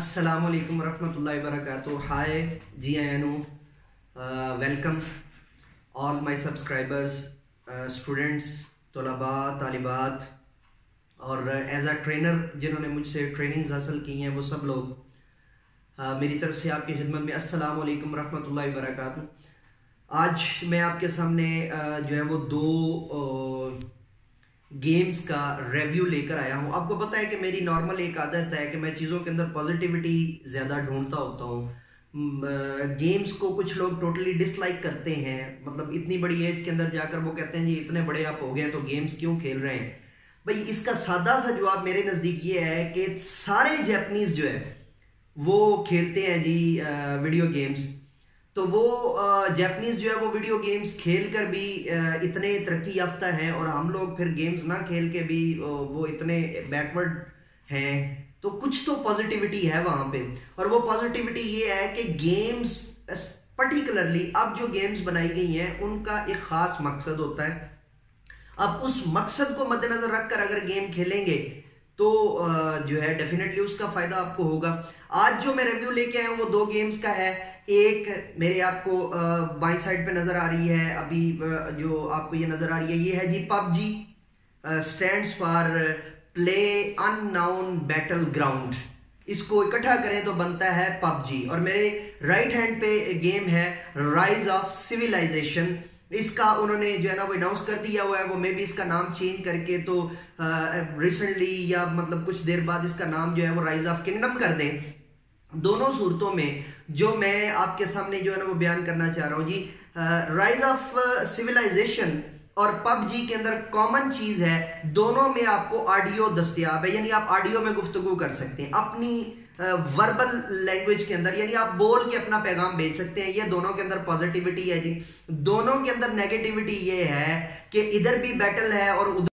अस्सलाम वालेकुम रहमतुल्लाहि व बरकातुहू। हाय जी आयानू, welcome all my subscribers, students, तलबा, तालिबात और एज अ ट्रेनर जिन्होंने मुझसे ट्रेनिंग्स हासिल की हैं वो सब लोग, मेरी तरफ से आपकी खिदमत में अस्सलाम वालेकुम रहमतुल्लाहि व बरकातुहू। आज मैं आपके सामने जो है वो दो गेम्स का रिव्यू लेकर आया हूँ। आपको पता है कि मेरी नॉर्मल एक आदत है कि मैं चीज़ों के अंदर पॉजिटिविटी ज़्यादा ढूंढता होता हूँ। गेम्स को कुछ लोग टोटली डिसलाइक करते हैं, मतलब इतनी बड़ी एज के अंदर जाकर वो कहते हैं जी इतने बड़े आप हो गए तो गेम्स क्यों खेल रहे हैं। भाई इसका सादा सा जवाब मेरे नज़दीक ये है कि सारे जापानीज़ जो है वो खेलते हैं जी वीडियो गेम्स। तो वो जापानीज जो है वो वीडियो गेम्स खेल कर भी इतने तरक्की याफ्ता हैं और हम लोग फिर गेम्स ना खेल के भी वो इतने बैकवर्ड हैं। तो कुछ तो पॉजिटिविटी है वहां पे, और वो पॉजिटिविटी ये है कि गेम्स पर्टिकुलरली अब जो गेम्स बनाई गई हैं उनका एक खास मकसद होता है। अब उस मकसद को मद्देनजर रखकर अगर गेम खेलेंगे तो जो है डेफिनेटली उसका फायदा आपको होगा। आज जो मैं रिव्यू लेके आया हूँ वो दो गेम्स का है। एक मेरे आपको बाई साइड पे नजर आ रही है, अभी जो आपको ये नजर आ रही है ये है जी PUBG, stands for play unknown battle ground. इसको इकट्ठा करें तो बनता है पबजी। और मेरे राइट हैंड पे गेम है राइज ऑफ सिविलाइजेशन। इसका उन्होंने जो है ना वो अनाउंस कर दिया हुआ है, वो मे भी इसका नाम चेंज करके तो रिसेंटली या मतलब कुछ देर बाद इसका नाम जो है वो राइज ऑफ किंगडम कर दें। दोनों सूरतों में जो मैं आपके सामने जो है ना वो बयान करना चाह रहा हूं जी, राइज ऑफ सिविलाइजेशन और पबजी के अंदर कॉमन चीज है, दोनों में आपको ऑडियो दस्तयाब है, यानी आप ऑडियो में गुफ्तगू कर सकते हैं अपनी वर्बल लैंग्वेज के अंदर, यानी आप बोल के अपना पैगाम भेज सकते हैं। ये दोनों के अंदर पॉजिटिविटी है जी। दोनों के अंदर नेगेटिविटी ये है कि इधर भी बैटल है और उधर